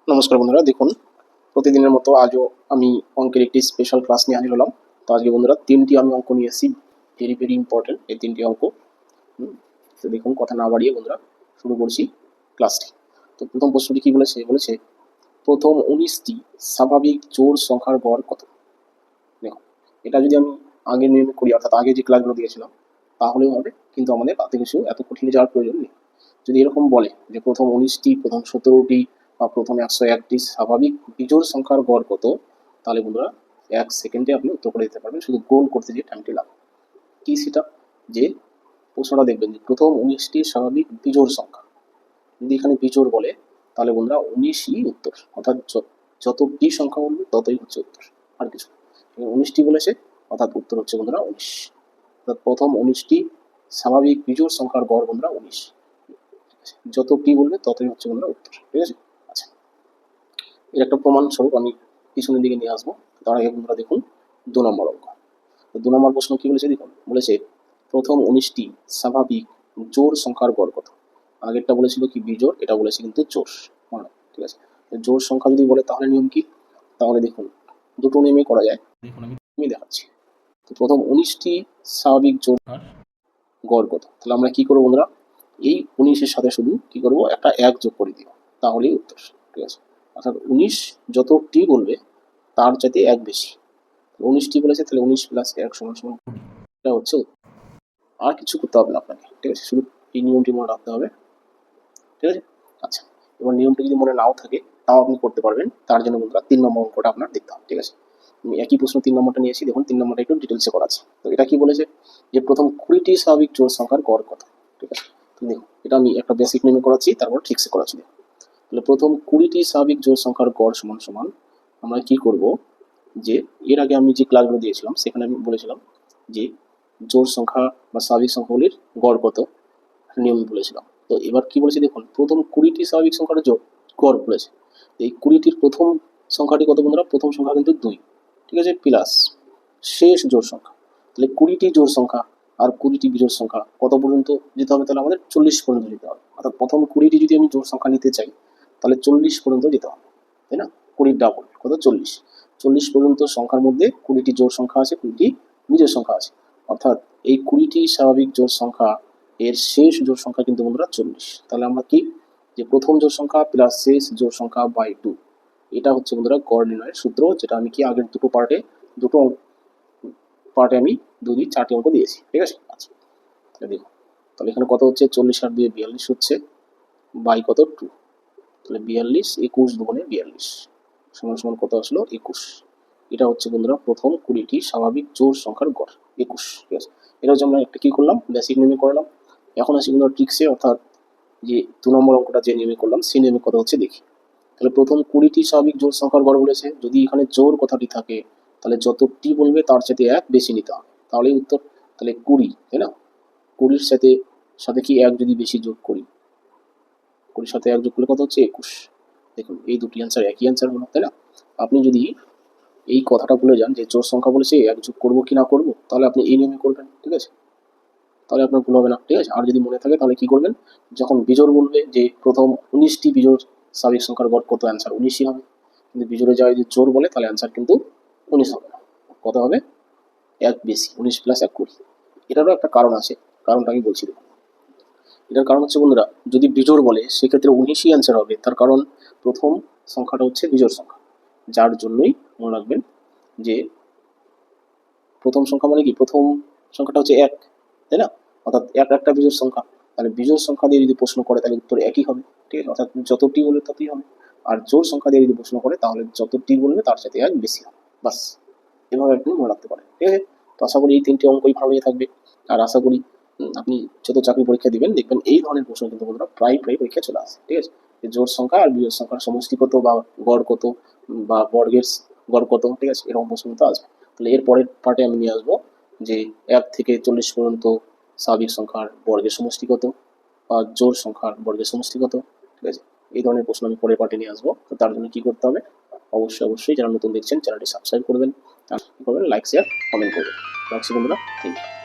নমস্কার বন্ধুরা, দেখুন প্রতিদিনের মতো আজও আমি অঙ্কের একটি স্পেশাল ক্লাস নিয়ে হাজির হলাম। তো আজকে বন্ধুরা তিনটি আমি অঙ্ক নিয়ে এসেছি, ভেরি ভেরি ইম্পর্টেন্ট এই তিনটি অঙ্ক। তো দেখুন, কথা না বাড়িয়ে বন্ধুরা শুরু করছি ক্লাসটি। তো প্রথম প্রশ্নটি কি বলেছে? বলেছে প্রথম 19টি স্বাভাবিক জোড় সংখ্যার গড় কত? দেখুন, এটা যদি আমি আগের নিয়মে করি, অর্থাৎ আগে যে ক্লাসগুলো দিয়েছিলাম তাহলেও হবে, কিন্তু আমাদের তাতে কিছু এত কঠিন যাওয়ার প্রয়োজন নেই। যদি এরকম বলে যে প্রথম 19টি, প্রথম 17টি বা প্রথম 101টি স্বাভাবিক বিজোড় সংখ্যার গড় কত, তাহলে বন্ধুরা 1 সেকেন্ডে আপনি উত্তর করে দিতে পারবেন, শুধু গোল করতে যে টাইমটি লাগবে। কি সেটা? যে প্রশ্নটা দেখবেন যে প্রথম 19টি স্বাভাবিক বিজোড় সংখ্যা, যদি এখানে বিজোড় বলে তাহলে বন্ধুরা 19ই উত্তর, অর্থাৎ যতটি সংখ্যা বলবে ততই হচ্ছে উত্তর, আর কিছু। 19টি বলেছে অর্থাৎ উত্তর হচ্ছে বন্ধুরা 19। অর্থাৎ প্রথম 19টি স্বাভাবিক বিজোড় সংখ্যার গড় বন্ধুরা 19। যতটি বলবে ততই হচ্ছে বন্ধুরা উত্তর, ঠিক আছে? আচ্ছা, এর একটা প্রমাণ স্বরূপ আমি পিছনের দিকে নিয়ে আসবো। তার আগে বন্ধুরা দেখুন 2 নম্বর অঙ্ক। 2 নম্বর প্রশ্ন কি বলেছে দেখুন, বলেছে প্রথম 19টি স্বাভাবিক জোড় সংখ্যার গড় কত? আগেরটা বলেছিল কি বিজোড়, এটা বলেছে কিন্তু জোড়, ঠিক আছে? জোড় সংখ্যা যদি বলে তাহলে নিয়ম কি? তাহলে দেখুন দুটো নিয়মে করা যায়, দেখুন আমি দেখাচ্ছি। তো প্রথম 19টি স্বাভাবিক জোড় গড় কত, তাহলে আমরা কি করবো বন্ধুরা, এই 19-এর সাথে শুধু কি করবো, একটা 1 যোগ করে দিও, তাহলেই উত্তর, ঠিক আছে? অর্থাৎ 19 যতটি বলবে তার চাইতে 1 বেশি। 19টি বলেছে, তাহলে 19 প্লাস 1 সমান সমান 20, এটা হচ্ছে উত্তর। আর কিছু করতে হবে না আপনাকে, ঠিক আছে? শুধু এই নিয়মটি মনে রাখতে হবে, ঠিক আছে? আচ্ছা, এবার নিয়মটি যদি মনে নাও থাকে তাও আপনি করতে পারবেন, তার জন্য বন্ধুরা 3 নম্বর অঙ্কটা আপনার দেখতে হবে, ঠিক আছে? আমি একই প্রশ্ন 3 নম্বরটা নিয়েছি, দেখুন 3 নম্বরটা একটু ডিটেলসে করা আছে। তো এটা কি বলেছে যে প্রথম 20টি স্বাভাবিক জোড় সংখ্যার গড় কত, ঠিক আছে? তো দেখুন, এটা আমি একটা বেসিক নিয়মে করাচ্ছি, তারপর ঠিকসে করাচ্ছি। তাহলে প্রথম 20টি স্বাভাবিক জোড় সংখ্যার গড় সমান সমান আমরা কি করব, যে এর আগে আমি যে ক্লাসগুলো দিয়েছিলাম সেখানে আমি বলেছিলাম যে জোড় সংখ্যা বা স্বাভাবিক সংখ্যাগুলির গড় কত, নিয়ম বলেছিলাম। তো এবার কি বলেছে দেখুন, প্রথম 20টি স্বাভাবিক সংখ্যার গড় বলেছে। এই 20টির প্রথম সংখ্যাটি কত বন্ধুরা? প্রথম সংখ্যা কিন্তু 2, ঠিক আছে, প্লাস শেষ জোড় সংখ্যা। তাহলে 20টি জোড় সংখ্যা আর 20টি বিজোড় সংখ্যা কত পর্যন্ত যেতে হবে? তাহলে আমাদের 40 পর্যন্ত যেতে হবে। অর্থাৎ প্রথম 20টি যদি আমি জোড় সংখ্যা নিতে চাই তাহলে 40 পর্যন্ত যেতে হবে, তাই না? 20 ডাবল কত? 40। 40 পর্যন্ত সংখ্যার মধ্যে 20টি জোড় সংখ্যা আছে, 20টি বিজোড় সংখ্যা আছে। অর্থাৎ এই 20টি স্বাভাবিক জোড় সংখ্যা এর শেষ জোড় সংখ্যা কিন্তু বন্ধুরা 40। তাহলে আমরা কি, যে প্রথম জোড় সংখ্যা প্লাস শেষ জোড় সংখ্যা বাই 2, এটা হচ্ছে বন্ধুরা গড় নির্ণয়ের সূত্র, যেটা আমি কি আগের দুটো পার্টে আমি 2 2 4টি অঙ্ক দিয়েছি, ঠিক আছে? আচ্ছা, দেখো তাহলে এখানে কত হচ্ছে, 40 আর 2 42 হচ্ছে, বাই কত 2, তাহলে 42 21 দুগুণে 42 সমান সমান কত আসলো 21। এটা হচ্ছে বন্ধুরা প্রথম 20টি স্বাভাবিক জোড় সংখ্যার গড় 21, ঠিক আছে? এটা হচ্ছে আমরা একটা কি করলাম, বেসিক নিয়মে করলাম। এখন আসি বন্ধুরা ট্রিক্সে, অর্থাৎ যে 2 নম্বর অঙ্কটা যে নিয়মে করলাম সেই নিয়মে কত হচ্ছে দেখি। তাহলে প্রথম 20টি স্বাভাবিক জোড় সংখ্যার গড় বলেছে, যদি এখানে জোড় কথাটি থাকে তাহলে যতটি বলবে তার সাথে 1 বেশি নিতে হবে, তাহলেই উত্তর। তাহলে 20, তাই না? 20-র সাথে সাথে কি 1 যদি বেশি যোগ করি, 20-র সাথে 1 যোগ করলে কত হচ্ছে 21। দেখুন এই দুটি অ্যান্সার একই অ্যান্সার হলো, তাই না? আপনি যদি এই কথাটা ভুলে যান যে জোড় সংখ্যা বলেছে 1 যোগ করবো কি না করবো, তাহলে আপনি এই নিয়মে করবেন, ঠিক আছে? তাহলে আপনার ভুল হবে না, ঠিক আছে? আর যদি মনে থাকে তাহলে কি করবেন, যখন বিজোড় বলবে যে প্রথম 19টি বিজোড় স্বাভাবিক সংখ্যার গড় কত, অ্যান্সার 19ই হবে। কিন্তু বিজোড়ে যাওয়া যদি জোড় বলে তাহলে অ্যান্সার কিন্তু 19 হবে না, কত হবে? 1 বেশি, 19 প্লাস 1 20। এটারও একটা কারণ আছে, কারণটা আমি বলছি। এটার কারণ হচ্ছে বন্ধুরা, যদি বিজোড় বলে সেক্ষেত্রে 19ই অ্যান্সার হবে, তার কারণ প্রথম সংখ্যাটা হচ্ছে বিজোড় সংখ্যা, যার জন্যই মনে রাখবেন যে প্রথম সংখ্যা মানে কি, প্রথম সংখ্যাটা হচ্ছে 1, তাই না? অর্থাৎ একটা বিজোড় সংখ্যা, তাহলে বিজোড় সংখ্যা দিয়ে যদি প্রশ্ন করে তাহলে উত্তর একই হবে, ঠিক আছে? অর্থাৎ যতটি বলবে ততই হবে। আর জোড় সংখ্যা দিয়ে যদি প্রশ্ন করে তাহলে যতটি বলবে তার সাথে 1 বেশি হবে, বাস। এভাবে আপনি মনে রাখতে পারেন, ঠিক আছে? তো আশা করি এই 3টি অঙ্কই ভালো হয়ে থাকবে। আর আশা করি আপনি যত চাকরি পরীক্ষা দিবেন দেখবেন এই ধরনের প্রশ্ন কিন্তু বন্ধুরা প্রায় পরীক্ষায় চলে আসে, ঠিক আছে? জোড় সংখ্যা আর বিজোড় সংখ্যার সমষ্টি কত বা গড় কত বা বর্গের গড় কত, ঠিক আছে? এরকম প্রশ্ন কিন্তু আসবে। তাহলে এর পরের পার্টে আমি নিয়ে আসবো যে 1 থেকে 40 পর্যন্ত স্বাভাবিক সংখ্যার বর্গের সমষ্টি কত বা জোড় সংখ্যার বর্গের সমষ্টি কত, ঠিক আছে? এই ধরনের প্রশ্ন আমি পরের পার্টে নিয়ে আসবো। তো তার জন্য কি করতে হবে, অবশ্যই যারা নতুন দেখছেন চ্যানেলটি সাবস্ক্রাইব করবেন, আর কি করবেন, লাইক শেয়ার কমেন্ট করবেন। রাখছি বন্ধুরা, থ্যাংক ইউ।